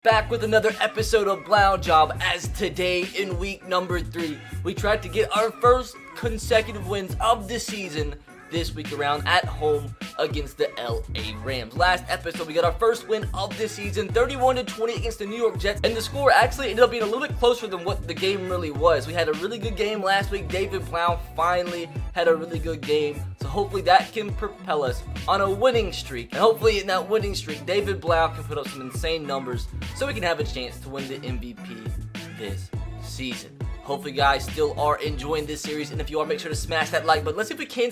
Back with another episode of Blow Job, as today in week number 3, we tried to get our first consecutive wins of the season this week around at home against the LA Rams. Last episode, we got our first win of the season, 31-20 against the New York Jets, and the score actually ended up being a little bit closer than what the game really was. We had a really good game last week. David Blount finally had a really good game, so hopefully that can propel us on a winning streak, and hopefully in that winning streak, David Blount can put up some insane numbers so we can have a chance to win the MVP this season. Hopefully you guys still are enjoying this series, and if you are, make sure to smash that like button. Let's see if we can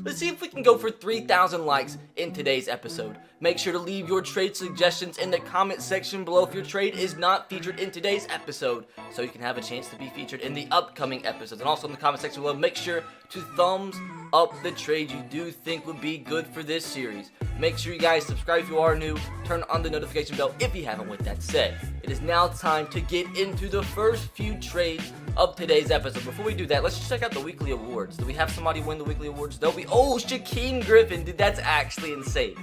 let's see if we can go for 3,000 likes in today's episode. Make sure to leave your trade suggestions in the comment section below if your trade is not featured in today's episode, so you can have a chance to be featured in the upcoming episodes. And also in the comment section below, make sure to thumbs up the trade you do think would be good for this series. Make sure you guys subscribe if you are new, turn on the notification bell if you haven't. With that said, it is now time to get into the first few trades of today's episode. Before we do that, let's just check out the weekly awards. Do we have somebody win the weekly awards? Shaquem Griffin, dude, that's actually insane.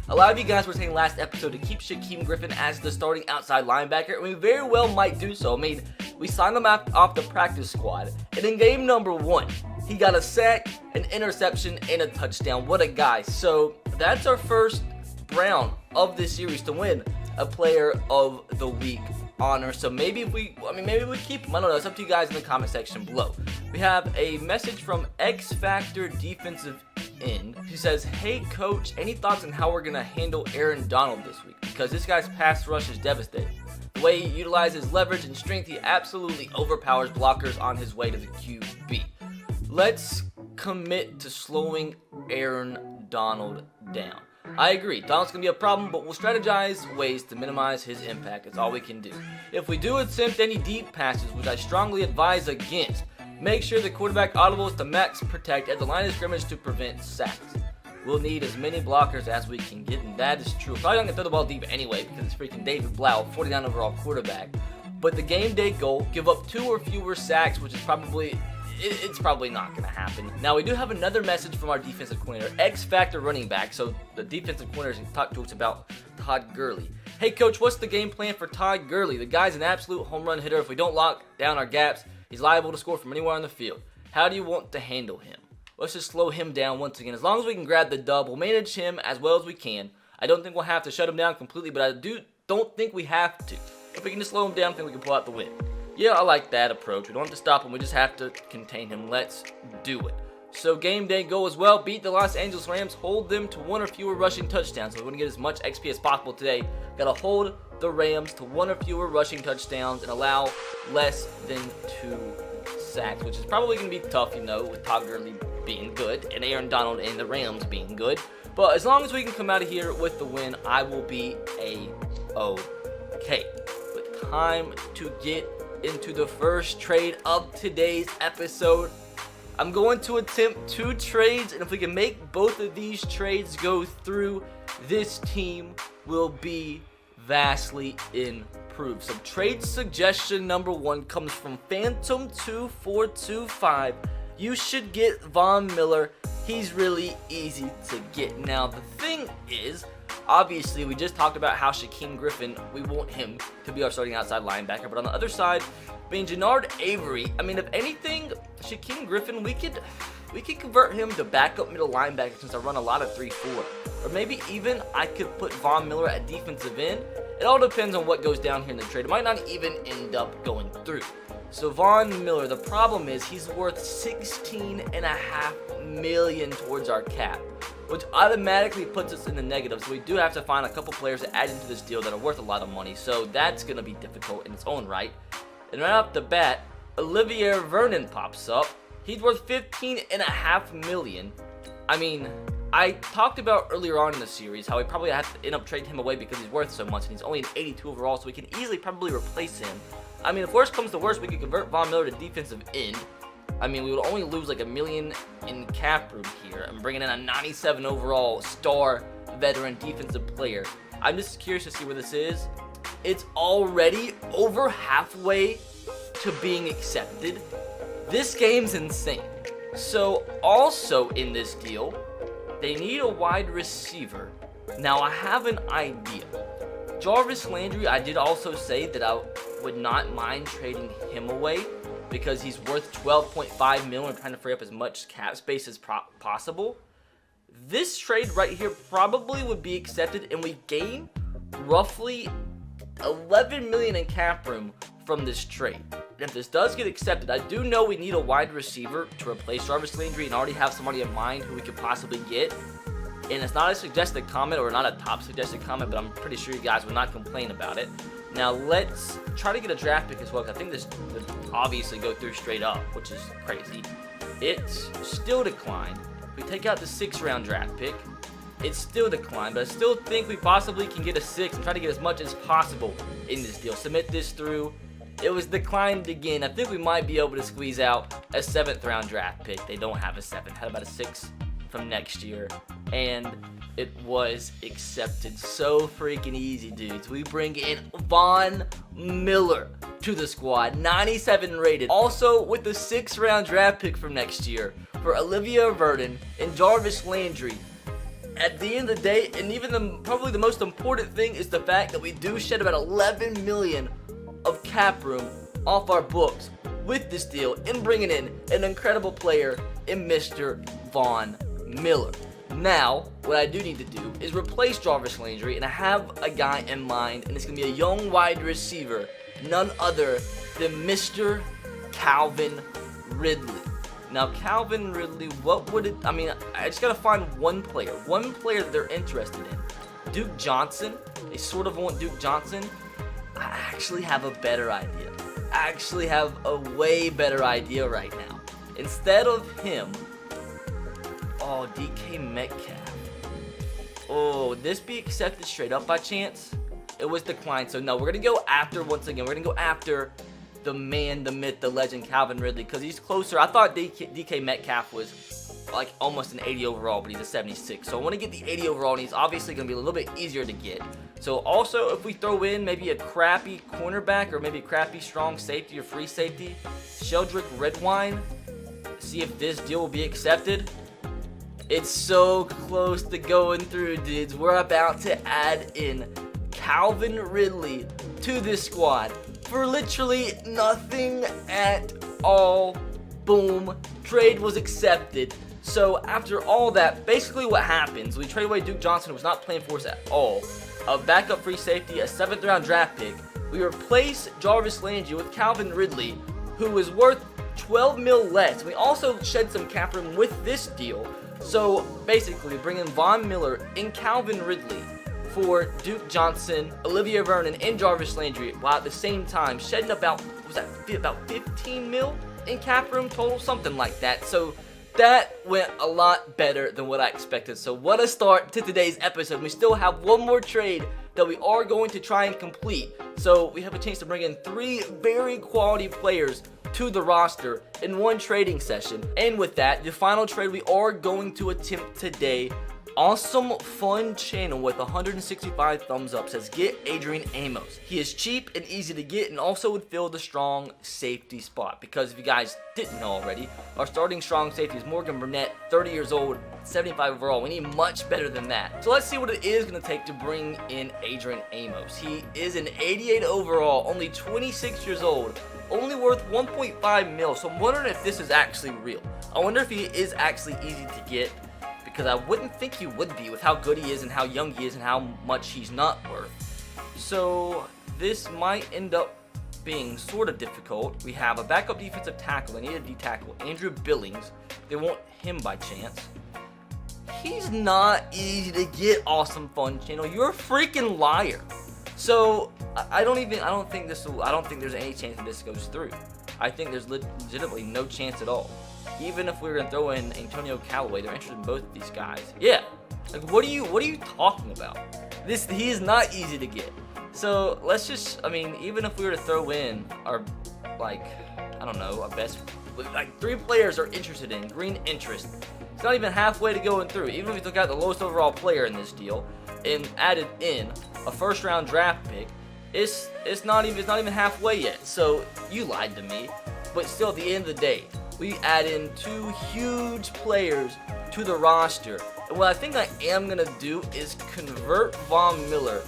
A lot of you guys were saying last episode to keep Shaquem Griffin as the starting outside linebacker, and we very well might do so. I mean, we signed him off the practice squad, and in game number 1, he got a sack, an interception, and a touchdown. What a guy. So that's our first Brown of this series to win a Player of the Week honor. So maybe we keep him. I don't know. It's up to you guys in the comment section below. We have a message from X Factor Defensive End. She says, "Hey coach, any thoughts on how we're gonna handle Aaron Donald this week? Because this guy's pass rush is devastating. The way he utilizes leverage and strength, he absolutely overpowers blockers on his way to the QB. Let's commit to slowing Aaron Donald down." I agree, Donald's going to be a problem, but we'll strategize ways to minimize his impact. It's all we can do. If we do attempt any deep passes, which I strongly advise against, make sure the quarterback audibles to max protect at the line of scrimmage to prevent sacks. We'll need as many blockers as we can get, and that is true. Probably not going to throw the ball deep anyway, because it's freaking David Blount, 49 overall quarterback. But the game day goal, give up 2 or fewer sacks, which is probably not going to happen. Now, we do have another message from our defensive coordinator, X Factor running back. So the defensive coordinator talked to us about Todd Gurley. "Hey, coach, what's the game plan for Todd Gurley? The guy's an absolute home run hitter. If we don't lock down our gaps, he's liable to score from anywhere on the field. How do you want to handle him?" Let's just slow him down once again. As long as we can grab the dub, we'll manage him as well as we can. I don't think we'll have to shut him down completely, but I don't think we have to. If we can just slow him down, I think we can pull out the win. Yeah, I like that approach. We don't have to stop him. We just have to contain him. Let's do it. So game day goal as well. Beat the Los Angeles Rams. Hold them to 1 or fewer rushing touchdowns. So we're going to get as much XP as possible today. Got to hold the Rams to 1 or fewer rushing touchdowns and allow less than 2 sacks, which is probably going to be tough, with Todd Gurley being good and Aaron Donald and the Rams being good. But as long as we can come out of here with the win, I will be A-okay. But time to get into the first trade of today's episode. I'm going to attempt 2 trades, and if we can make both of these trades go through, this team will be vastly improved. So trade suggestion number 1 comes from Phantom2425. You should get Von Miller. He's really easy to get. Now the thing is, obviously, we just talked about how Shaquem Griffin, we want him to be our starting outside linebacker. But on the other side, being Jannard Avery, I mean, if anything, Shaquem Griffin, we could convert him to backup middle linebacker since I run a lot of 3-4. Or maybe even I could put Von Miller at defensive end. It all depends on what goes down here in the trade. It might not even end up going through. So Von Miller, the problem is he's worth $16.5 million towards our cap, which automatically puts us in the negative. So we do have to find a couple players to add into this deal that are worth a lot of money. So that's going to be difficult in its own right. And right off the bat, Olivia Vernon pops up. He's worth $15.5 million. I mean, I talked about earlier on in the series how we probably have to end up trading him away because he's worth so much, and he's only an 82 overall, so we can easily probably replace him. I mean, if worst comes to worst, we could convert Von Miller to defensive end. I mean, we would only lose like $1 million in cap room here and bringing in a 97 overall star veteran defensive player. I'm just curious to see where this is. It's already over halfway to being accepted. This game's insane. So also in this deal, they need a wide receiver. Now I have an idea. Jarvis Landry, I did also say that I would not mind trading him away because he's worth $12.5 million and trying to free up as much cap space as possible. This trade right here probably would be accepted, and we gain roughly $11 million in cap room from this trade. And if this does get accepted, I do know we need a wide receiver to replace Jarvis Landry and already have somebody in mind who we could possibly get. And it's not a suggested comment or not a top suggested comment, but I'm pretty sure you guys would not complain about it. Now let's try to get a draft pick as well, because I think this would obviously go through straight up, which is crazy. It's still declined. If we take out the 6th round draft pick, it's still declined, but I still think we possibly can get a 6 and try to get as much as possible in this deal. Submit this through. It was declined again. I think we might be able to squeeze out a 7th round draft pick. They don't have a 7th. Had about a 6 from next year, and it was accepted. So freaking easy, dudes. We bring in Von Miller to the squad, 97 rated. Also with the 6th round draft pick from next year for Olivia Vernon and Jarvis Landry. At the end of the day, and even probably the most important thing is the fact that we do shed about $11 million of cap room off our books with this deal and bringing in an incredible player in Mr. Von Miller. Now, what I do need to do is replace Jarvis Landry, and I have a guy in mind, and it's going to be a young wide receiver, none other than Mr. Calvin Ridley. Now, Calvin Ridley, what would it, I just got to find one player that they're interested in. Duke Johnson, they sort of want Duke Johnson. I actually have a better idea. I actually have a way better idea right now. Instead of him, DK Metcalf. Would this be accepted straight up by chance? It was declined, so no, we're going to go after, once again, we're going to go after the man, the myth, the legend, Calvin Ridley, because he's closer. I thought DK Metcalf was like almost an 80 overall, but he's a 76. So I want to get the 80 overall, and he's obviously going to be a little bit easier to get. So also, if we throw in maybe a crappy cornerback or maybe a crappy strong safety or free safety, Sheldrick Redwine, see if this deal will be accepted. It's so close to going through, dudes. We're about to add in Calvin Ridley to this squad for literally nothing at all. Boom. Trade was accepted. So after all that, basically what happens, we trade away Duke Johnson, who was not playing for us at all. A backup free safety, a 7th round draft pick. We replace Jarvis Landry with Calvin Ridley, who is worth 12 mil less. We also shed some cap room with this deal. So basically, bring in Von Miller and Calvin Ridley for Duke Johnson, Olivia Vernon, and Jarvis Landry, while at the same time shedding about 15 mil in cap room total, something like that. So that went a lot better than what I expected. So what a start to today's episode. We still have one more trade that we are going to try and complete. So we have a chance to bring in 3 very quality players to the roster in one trading session. And with that, the final trade we are going to attempt today, awesome fun channel with 165 thumbs up, says get Adrian Amos. He is cheap and easy to get, and also would fill the strong safety spot, because if you guys didn't know already, our starting strong safety is Morgan Burnett, 30 years old, 75 overall. We need much better than that. So let's see what it is going to take to bring in Adrian Amos. He is an 88 overall, only 26 years old, only worth 1.5 mil. So I'm wondering if this is actually real. I wonder if he is actually easy to get, because I wouldn't think he would be with how good he is and how young he is and how much he's not worth. So this might end up being sort of difficult. We have a backup defensive tackle. They need a D-tackle. Andrew Billings. They want him by chance. He's not easy to get, awesome fun channel. You're a freaking liar. So I don't think there's any chance that this goes through. I think there's legitimately no chance at all. Even if we were gonna throw in Antonio Callaway, they're interested in both of these guys. Yeah, like what are you talking about? He is not easy to get. So let's just, even if we were to throw in our, our best, 3 players are interested in, green interest. It's not even halfway to going through. Even if we took out the lowest overall player in this deal and added in a 1st round draft pick, it's not even halfway yet. So you lied to me. But still, at the end of the day, we add in 2 huge players to the roster. And what I think I am going to do is convert Von Miller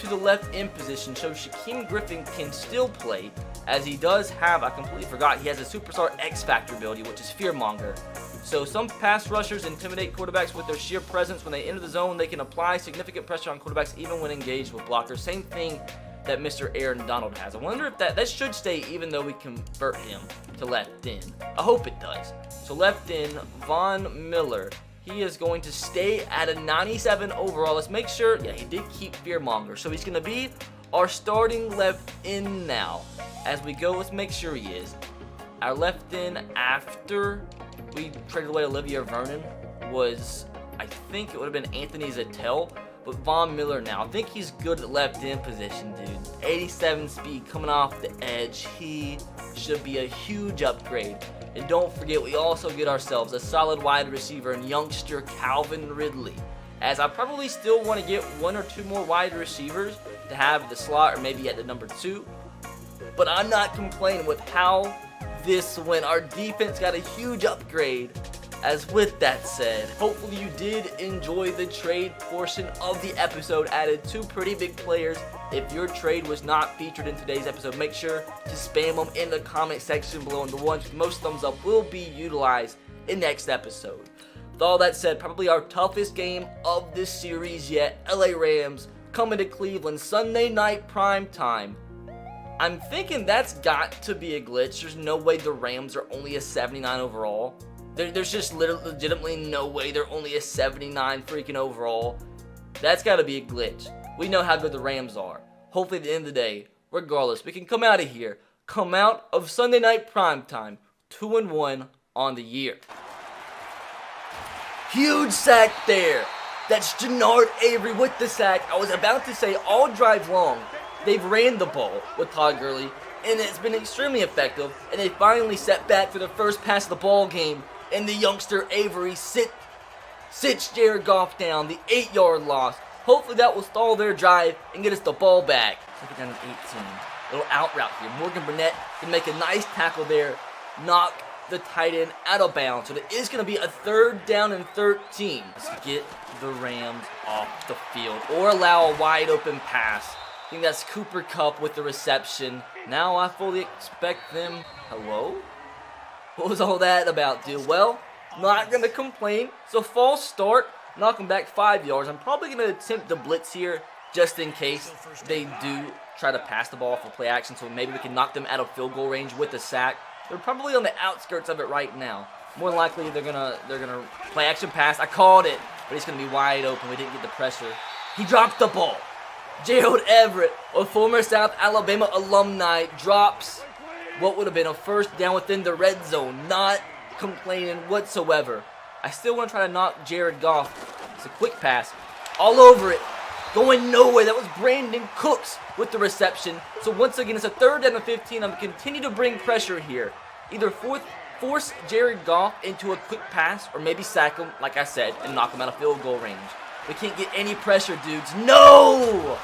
to the left end position so Shaquem Griffin can still play, as he does have, I completely forgot, he has a superstar X Factor ability, which is Fearmonger. So some pass rushers intimidate quarterbacks with their sheer presence. When they enter the zone, they can apply significant pressure on quarterbacks even when engaged with blockers. Same thing that Mr. Aaron Donald has. I wonder if that should stay even though we convert him to left end. I hope it does. So left end, Von Miller. He is going to stay at a 97 overall. Let's make sure, yeah, he did keep Fearmonger. So he's going to be our starting left end now. As we go, let's make sure he is. Our left end after we traded away Olivia Vernon was, I think it would have been Anthony Zettel. But Von Miller now, I think he's good at left end position, dude. 87 speed coming off the edge. He should be a huge upgrade. And don't forget, we also get ourselves a solid wide receiver and youngster Calvin Ridley. As I probably still want to get one or two more wide receivers to have at the slot or maybe at the number 2. But I'm not complaining with how this went. Our defense got a huge upgrade. As with that said, hopefully you did enjoy the trade portion of the episode. Added 2 pretty big players. If your trade was not featured in today's episode, make sure to spam them in the comment section below, and the ones with most thumbs up will be utilized in next episode. With all that said, probably our toughest game of this series yet, LA Rams coming to Cleveland Sunday night prime time. I'm thinking that's got to be a glitch. There's no way the Rams are only a 79 overall. There's just legitimately no way they're only a 79 freaking overall. That's got to be a glitch. We know how good the Rams are. Hopefully at the end of the day, regardless, we can come out of here. Come out of Sunday night primetime 2-1 on the year. Huge sack there. That's Jannard Avery with the sack. I was about to say all drive long, they've ran the ball with Todd Gurley, and it's been extremely effective. And they finally set back for the first pass of the ball game. And the youngster Avery sits Jared Goff down, the 8-yard loss. Hopefully that will stall their drive and get us the ball back. Take it down to 18. Little out route here. Morgan Burnett can make a nice tackle there. Knock the tight end out of bounds. So it is going to be a 3rd down and 13. Let's get the Rams off the field or allow a wide open pass. I think that's Cooper Kupp with the reception. Now I fully expect them. Hello? What was all that about, dude? Well, not going to complain. So false start, knock them back 5 yards. I'm probably going to attempt the blitz here just in case they do try to pass the ball for play action. So maybe we can knock them out of field goal range with a sack. They're probably on the outskirts of it right now. More than likely they're gonna play action pass. I called it, but he's going to be wide open. We didn't get the pressure. He dropped the ball. Gerald Everett, a former South Alabama alumni, drops what would have been a 1st down within the red zone. Not complaining whatsoever. I still want to try to knock Jared Goff. It's a quick pass. All over it. Going nowhere. That was Brandon Cooks with the reception. So once again, it's a 3rd down and 15. I'm going to continue to bring pressure here. Either force Jared Goff into a quick pass or maybe sack him, like I said, and knock him out of field goal range. We can't get any pressure, dudes. No!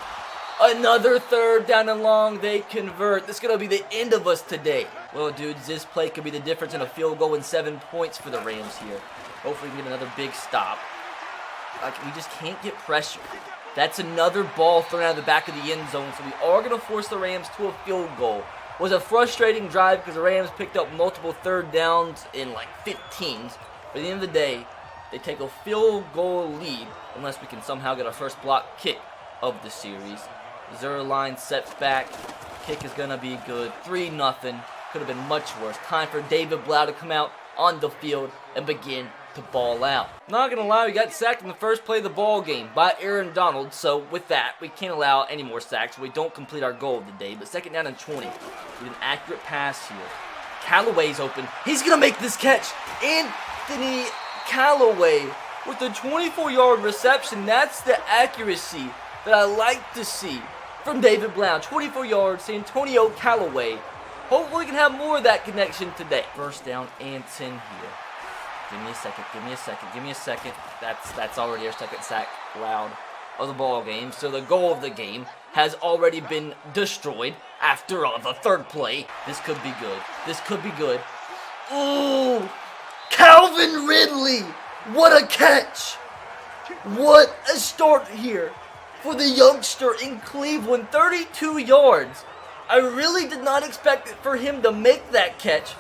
Another 3rd down and long. They convert. This is going to be the end of us today. Well, dudes, this play could be the difference in a field goal and 7 points for the Rams here. Hopefully we can get another big stop. We just can't get pressure. That's another ball thrown out of the back of the end zone. So we are going to force the Rams to a field goal. It was a frustrating drive because the Rams picked up multiple 3rd downs in like 15s. But at the end of the day, they take a field goal lead unless we can somehow get our first block kick of the series. Zerline sets back. Kick is going to be good. 3-0. Could have been much worse. Time for David Blau to come out on the field and begin to ball out. Not going to lie, we got sacked in the first play of the ball game by Aaron Donald. So with that, we can't allow any more sacks. We don't complete our goal of the day. But 2nd down and 20. With an accurate pass here. Callaway's open. He's going to make this catch. Anthony Callaway with a 24-yard reception. That's the accuracy that I like to see from David Blau. 24 yards to Antonio Callaway. Hopefully we can have more of that connection today. 1st down and 10 here. Give me a second, give me a second, give me a second. That's already our 2nd sack allowed of the ball game. So the goal of the game has already been destroyed after the 3rd play. This could be good. This could be good. Ooh! Calvin Ridley! What a catch! What a start here for the youngster in Cleveland. 32 yards. I really did not expect it for him to make that catch.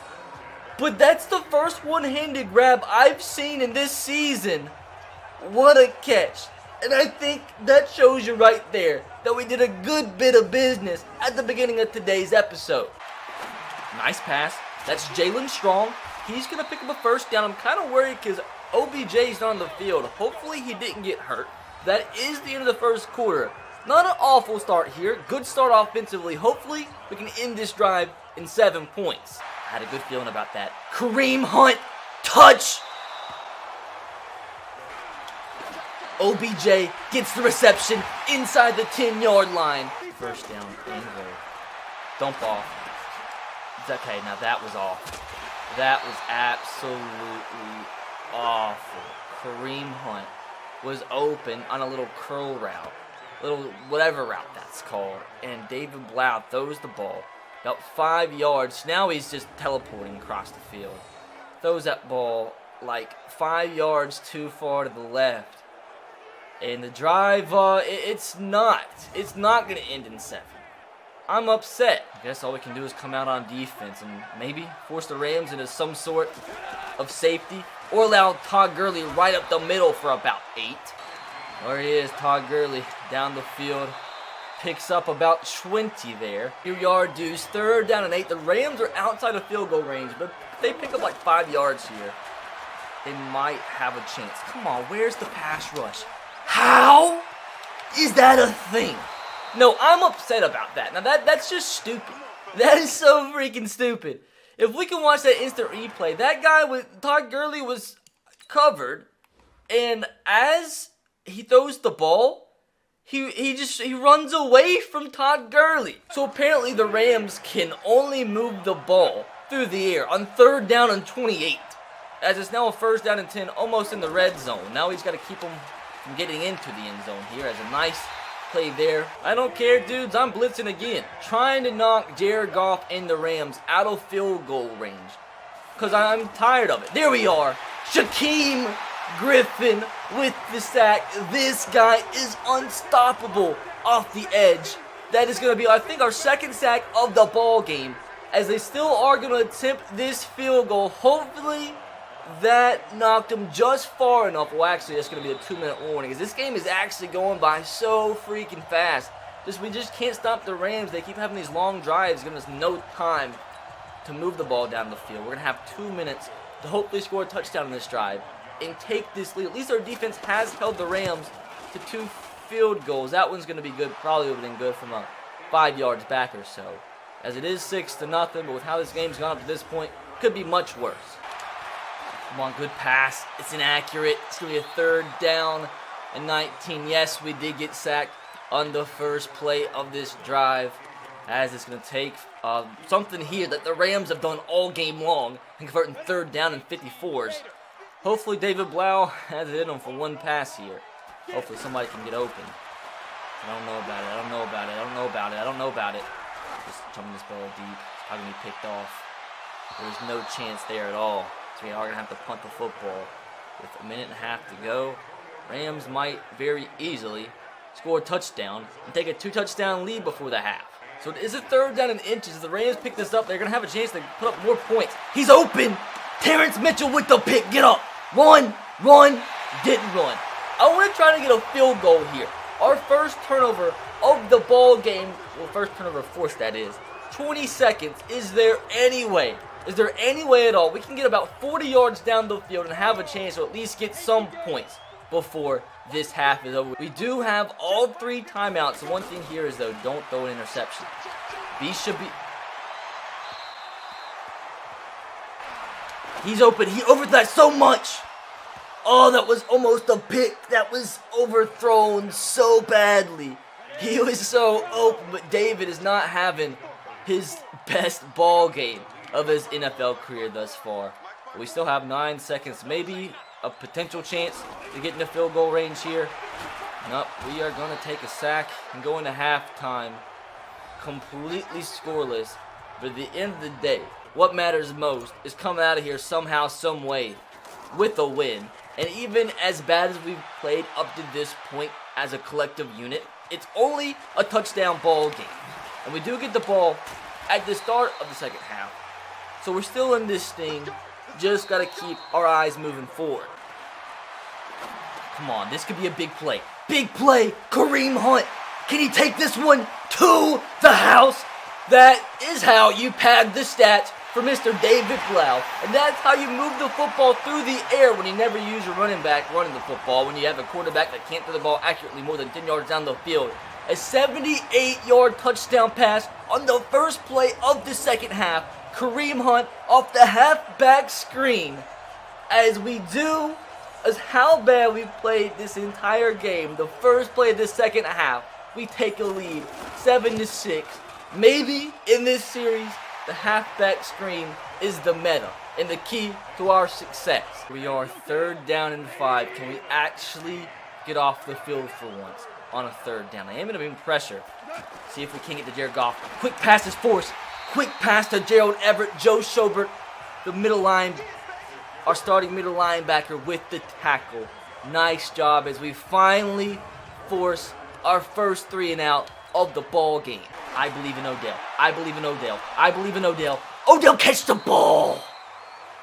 But that's the first one-handed grab I've seen in this season. What a catch. And I think that shows you right there that we did a good bit of business at the beginning of today's episode. Nice pass. That's Jalen Strong. He's going to pick up a first down. I'm kind of worried because OBJ's not on the field. Hopefully he didn't get hurt. That is the end of the first quarter. Not an awful start here. Good start offensively. Hopefully we can end this drive in 7 points. I had a good feeling about that. Kareem Hunt, touch! OBJ gets the reception inside the 10-yard line. First down and goal. Dump off. It's okay, now that was off. That was absolutely awful. Kareem Hunt was open on a little curl route. Little whatever route that's called. And David Blau throws the ball. About 5 yards. Now he's just teleporting across the field. Throws that ball like 5 yards too far to the left. And the drive, it's not going to end in 7. I'm upset. I guess all we can do is come out on defense and maybe force the Rams into some sort of safety. Or allow Todd Gurley right up the middle for about 8. There he is, Todd Gurley down the field. Picks up about 20 there. 2-yard deuce, 3rd down and 8. The Rams are outside of field goal range, but if they pick up like 5 yards here, they might have a chance. Come on, where's the pass rush? How is that a thing? No, I'm upset about that. Now that's just stupid. That is so freaking stupid. If we can watch that instant replay, that guy with Todd Gurley was covered, and as he throws the ball, he runs away from Todd Gurley. So apparently the Rams can only move the ball through the air on 3rd down and 28. As it's now a 1st down and 10, almost in the red zone. Now he's got to keep him from getting into the end zone here as a nice play there. I don't care, dudes. I'm blitzing again. Trying to knock Jared Goff and the Rams out of field goal range. Because I'm tired of it. There we are. Shaquem Griffin with the sack. This guy is unstoppable off the edge. That is going to be, I think, our 2nd sack of the ball game. As they still are going to attempt this field goal. Hopefully that knocked him just far enough. Well, actually, that's going to be a 2-minute warning. Because this game is actually going by so freaking fast. We just can't stop the Rams. They keep having these long drives, giving us no time to move the ball down the field. We're going to have 2 minutes to hopefully score a touchdown in this drive and take this lead. At least our defense has held the Rams to 2 field goals. That one's going to be good. Probably would have been good from 5 yards back or so. As it is 6-0, but with how this game's gone up to this point, could be much worse. Come on, good pass. It's inaccurate. It's going to be a 3rd down and 19. Yes, we did get sacked on the first play of this drive. As it's going to take something here that the Rams have done all game long and converting 3rd down and 54s. Hopefully David Blau has it in him for one pass here. Hopefully somebody can get open. I don't know about it. Just jumping this ball deep. It's probably going to be picked off. There's no chance there at all. So we are going to have to punt the football with 1.5 minutes to go. Rams might very easily score a touchdown and take a 2-touchdown lead before the half. So it is a 3rd down and inches. If the Rams pick this up, they're going to have a chance to put up more points. He's open! Terrence Mitchell with the pick. Get up! Run! Didn't run. I want to try to get a field goal here. Our first turnover of the ball game, well, first turnover forced that is, 20 seconds. Is there any way at all we can get about 40 yards down the field and have a chance to at least get some points before this half is over? We do have all 3 timeouts. The one thing here is, though, don't throw an interception. He's open. He overthrew that so much. Oh, that was almost a pick. That was overthrown so badly. He was so open, but David is not having his best ball game of his NFL career thus far. But we still have 9 seconds, maybe a potential chance to get into field goal range here. Nope, we are going to take a sack and go into halftime completely scoreless. But at the end of the day, what matters most is coming out of here somehow, some way with a win. And even as bad as we've played up to this point, as a collective unit. It's only a touchdown ball game. And we do get the ball at the start of the second half. So we're still in this thing. Just got to keep our eyes moving forward. Come on, this could be a big play. Big play, Kareem Hunt. Can he take this one to the house? That is how you pad the stats for Mr. David Blau. And that's how you move the football through the air when you never use your running back running the football. When you have a quarterback that can't throw the ball accurately more than 10 yards down the field. A 78-yard touchdown pass on the first play of the second half. Kareem Hunt off the halfback screen. As how bad we played this entire game. The first play of the second half, we take a lead, 7-6. Maybe in this series, the halfback screen is the meta and the key to our success. We are 3rd down and 5. Can we actually get off the field for once on a 3rd down? I am going to bring pressure. See if we can get to Jared Goff. Quick pass is forced. Quick pass to Gerald Everett. Joe Schobert, the middle line, our starting middle linebacker with the tackle. Nice job as we finally force our first 3 and out of the ball game. I believe in Odell. I believe in Odell. I believe in Odell. Odell catch the ball.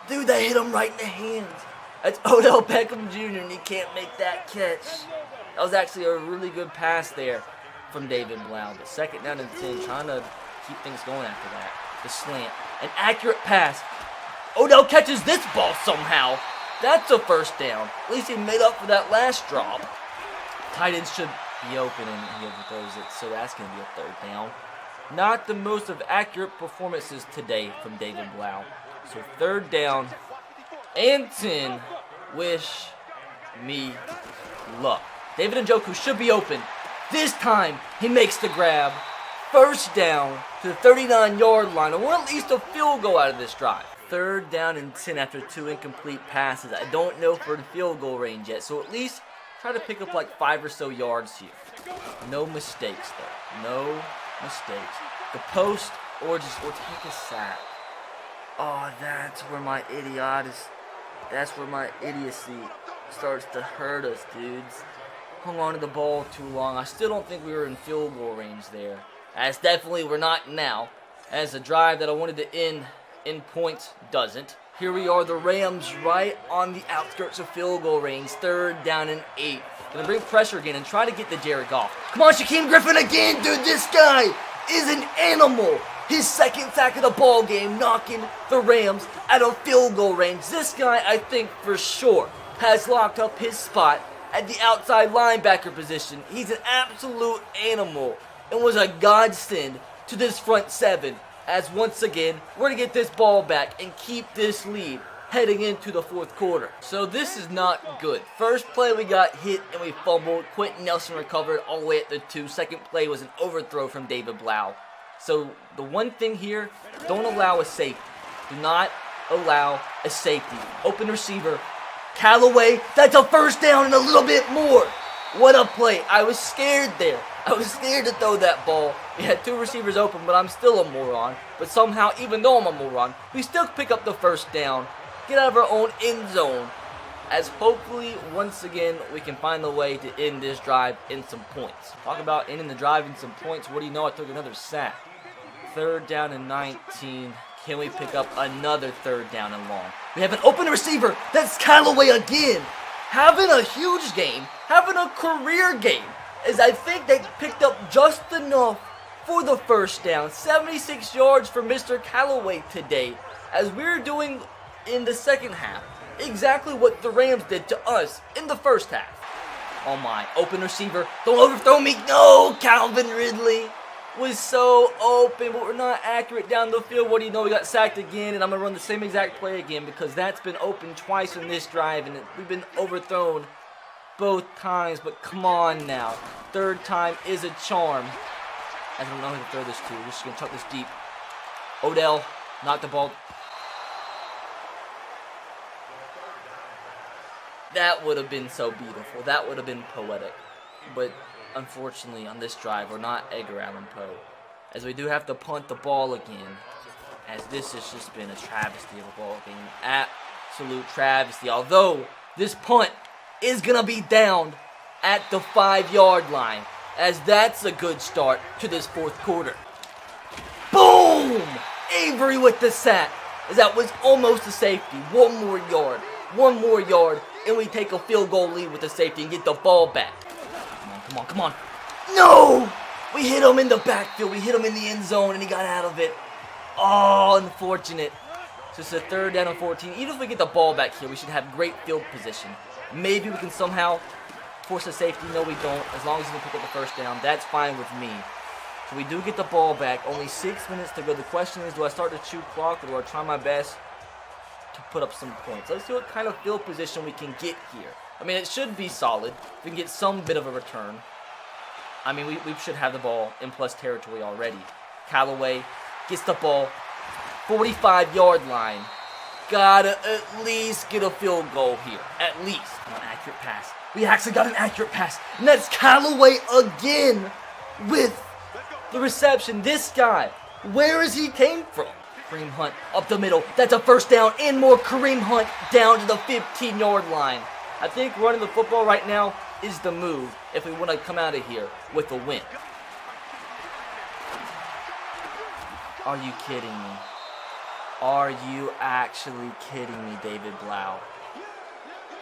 Dude, that hit him right in the hands. That's Odell Beckham Jr. and he can't make that catch. That was actually a really good pass there from David Blau. But 2nd down and 10, trying to keep things going after that. The slant. An accurate pass. Odell catches this ball somehow. That's a 1st down. At least he made up for that last drop. Tight ends should be open and he overthrows it, so that's going to be a 3rd down. Not the most of accurate performances today from David Blau. So 3rd down and 10. Wish me luck. David Njoku should be open. This time he makes the grab. 1st down to the 39-yard line. I want at least a field goal out of this drive. 3rd down and 10 after 2 incomplete passes. I don't know if we're in field goal range yet, so at least try to pick up like 5 or so yards here. No mistakes though. No mistakes. The post or take a sack. Oh, that's where my idiocy starts to hurt us, dudes. Hung on to the ball too long. I still don't think we were in field goal range there. As definitely we're not now. As a drive that I wanted to end in points doesn't. Here we are, the Rams right on the outskirts of field goal range. 3rd down and 8. Gonna bring pressure again and try to get to Jared Goff. Come on, Shaquem Griffin again, dude. This guy is an animal. His 2nd sack of the ball game, knocking the Rams out of field goal range. This guy, I think for sure, has locked up his spot at the outside linebacker position. He's an absolute animal and was a godsend to this front 7. As once again, we're going to get this ball back and keep this lead heading into the 4th quarter. So this is not good. First play we got hit and we fumbled. Quentin Nelson recovered all the way at the 2. 2nd play was an overthrow from David Blau. So the one thing here, don't allow a safety. Do not allow a safety. Open receiver. Callaway, that's a 1st down and a little bit more. What a play. I was scared there. I was scared to throw that ball. We had 2 receivers open, but I'm still a moron. But somehow, even though I'm a moron, we still pick up the 1st down, get out of our own end zone, as hopefully, once again, we can find a way to end this drive in some points. Talk about ending the drive in some points. What do you know? I took another sack. 3rd down and 19. Can we pick up another 3rd down and long? We have an open receiver. That's Callaway again. Having a huge game. Having a career game. As I think they picked up just enough for the 1st down. 76 yards for Mr. Callaway today. As we're doing in the second half. Exactly what the Rams did to us in the 1st half. Oh my. Open receiver. Don't overthrow me. No. Calvin Ridley was so open, but we're not accurate down the field. What do you know? We got sacked again, and I'm going to run the same exact play again because that's been open twice in this drive, and we've been overthrown both times. But come on now. 3rd time is a charm. I don't know who to throw this to. We're just going to chuck this deep. Odell, knock the ball. That would have been so beautiful. That would have been poetic. But unfortunately, on this drive, we're not Edgar Allan Poe. As we do have to punt the ball again. As this has just been a travesty of a ball game. Absolute travesty. Although, this punt is going to be downed at the 5-yard line, as that's a good start to this fourth quarter. Boom! Avery with the sack, as that was almost a safety. One more yard, and we take a field goal lead with the safety and get the ball back. Come on. No! We hit him in the backfield. We hit him in the end zone, and he got out of it. Oh, unfortunate. Just a 3rd down and 14. Even if we get the ball back here, we should have great field position. Maybe we can somehow force a safety. No, we don't. As long as we can pick up the first down, that's fine with me. So we do get the ball back. Only 6 minutes to go. The question is, do I start to chew clock, or do I try my best to put up some points? Let's see what kind of field position we can get here. I mean, it should be solid. We can get some bit of a return. I mean, we should have the ball in plus territory already. Callaway gets the ball. 45-yard line. Gotta at least get a field goal here. At least. An accurate pass. We actually got an accurate pass. And that's Callaway again with the reception. This guy, where is he came from? Kareem Hunt up the middle. That's a first down and more. Kareem Hunt down to the 15-yard line. I think running the football right now is the move if we want to come out of here with a win. Are you kidding me? Are you actually kidding me, David Blau?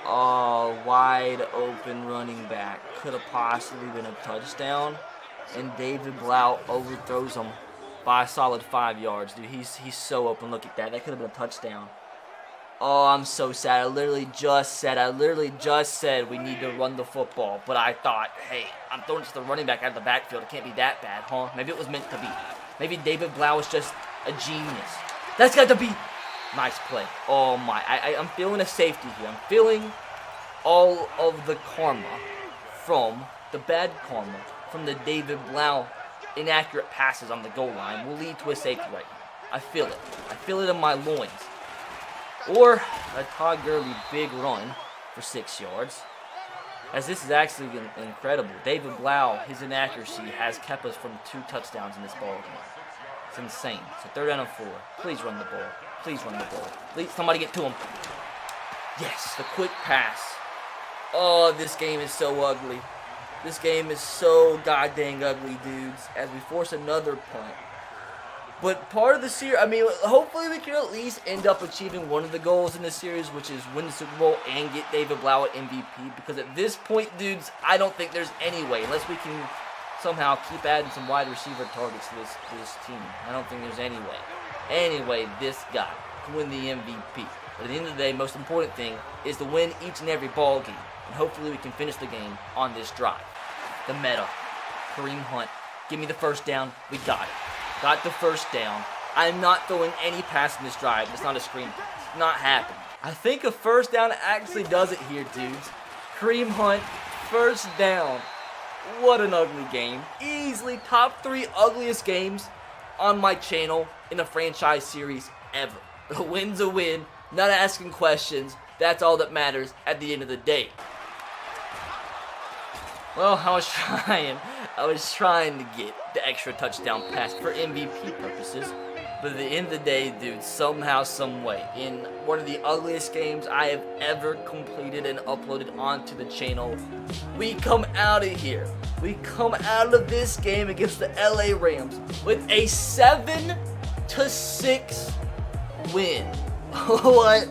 Oh, wide open running back. Could have possibly been a touchdown. And David Blau overthrows him by a solid 5 yards. Dude, he's so open. Look at that. That could have been a touchdown. Oh, I'm so sad. I literally just said we need to run the football. But I thought, hey, I'm throwing just the running back out of the backfield. It can't be that bad, huh? Maybe it was meant to be. Maybe David Blau is just a genius. That's got to be... Nice play. Oh, my. I'm feeling a safety here. I'm feeling all of the karma from the bad karma from the David Blau inaccurate passes on the goal line will lead to a safety right now. I feel it. I feel it in my loins. Or a Todd Gurley big run for 6 yards. As this is actually incredible. David Blau, his inaccuracy has kept us from 2 touchdowns in this ball game. It's insane. So 3rd down and 4. Please run the ball. Please run the ball. Please, somebody get to him. Yes, the quick pass. Oh, this game is so ugly. This game is so goddamn ugly, dudes, as we force another punt. But part of the series, I mean, hopefully we can at least end up achieving one of the goals in the series, which is win the Super Bowl and get David Blau at MVP. Because at this point, dudes, I don't think there's any way, unless we can somehow keep adding some wide receiver targets to this team. I don't think there's any way. Anyway, this guy can win the MVP. But at the end of the day, most important thing is to win each and every ball game. And hopefully we can finish the game on this drive. The meta. Kareem Hunt. Give me the first down. We got it. Got the first down. I'm not throwing any pass in this drive. It's not a screen pass. Not happening. I think a first down actually does it here, dudes. Kareem Hunt, first down. What an ugly game. Easily top 3 ugliest games on my channel in a franchise series ever. A win's a win. Not asking questions. That's all that matters at the end of the day. Well, I was trying to get the extra touchdown pass for MVP purposes. But at the end of the day, dude, somehow, some way, in one of the ugliest games I have ever completed and uploaded onto the channel, we come out of here. We come out of this game against the LA Rams with a 7-6 win. What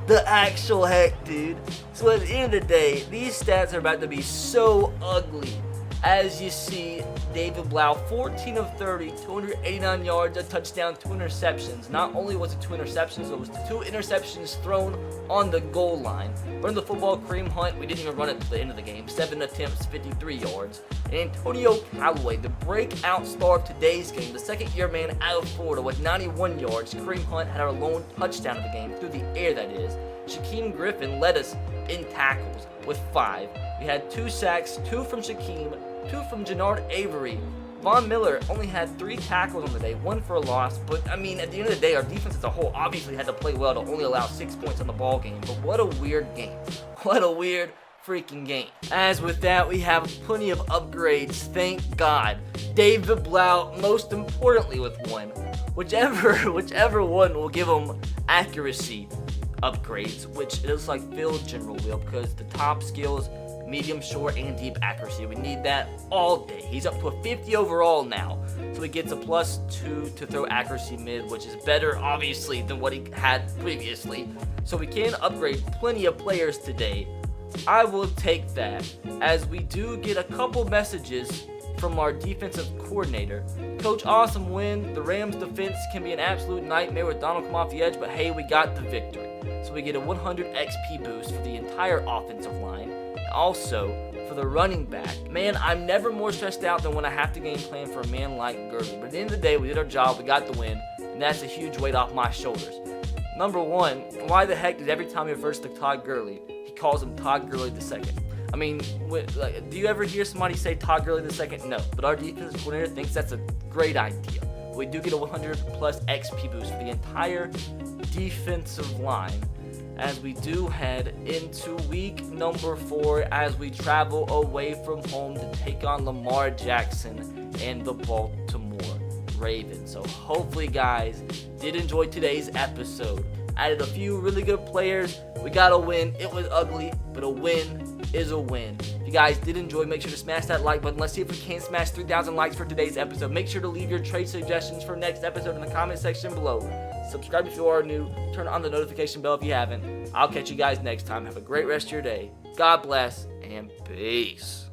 the actual heck, dude? So at the end of the day, these stats are about to be so ugly. As you see, David Blau, 14 of 30, 289 yards, a touchdown, 2 interceptions. Not only was it 2 interceptions, it was 2 interceptions thrown on the goal line. Running the football, Kareem Hunt, we didn't even run it to the end of the game. 7 attempts, 53 yards. And Antonio Callaway, the breakout star of today's game, the second-year man out of Florida with 91 yards. Kareem Hunt had our lone touchdown of the game, through the air that is. Shaquem Griffin led us in tackles with 5. We had 2 sacks, 2 from Shaquem, 2 from Jannard Avery. Von Miller only had 3 tackles on the day, 1 for a loss. But, I mean, at the end of the day, our defense as a whole obviously had to play well to only allow 6 points on the ball game. But what a weird game. What a weird freaking game. As with that, we have plenty of upgrades, thank God. David Blau, most importantly with one. Whichever one will give him accuracy upgrades, which it looks like Phil General will, because the top skills medium, short, and deep accuracy. We need that all day. He's up to a 50 overall now, so he gets a +2 to throw accuracy mid, which is better, obviously, than what he had previously. So we can upgrade plenty of players today. I will take that, as we do get a couple messages from our defensive coordinator. Coach, awesome win. The Rams defense can be an absolute nightmare with Donald come off the edge, but hey, we got the victory. So we get a 100 XP boost for the entire offensive line. And also, for the running back, man, I'm never more stressed out than when I have to game plan for a man like Gurley. But at the end of the day, we did our job, we got the win, and that's a huge weight off my shoulders. Number one, why the heck did every time he refers to Todd Gurley, he calls him Todd Gurley II? I mean, do you ever hear somebody say Todd Gurley II? No, but our defensive coordinator thinks that's a great idea. We do get a 100 plus XP boost for the entire defensive line, as we do head into week number 4 as we travel away from home to take on Lamar Jackson and the Baltimore Ravens. So hopefully, guys, did enjoy today's episode. Added a few really good players. We got a win. It was ugly, but a win is a win. If you guys did enjoy, make sure to smash that like button. Let's see if we can smash 3,000 likes for today's episode. Make sure to leave your trade suggestions for next episode in the comment section below. Subscribe if you are new. Turn on the notification bell if you haven't. I'll catch you guys next time. Have a great rest of your day. God bless and peace.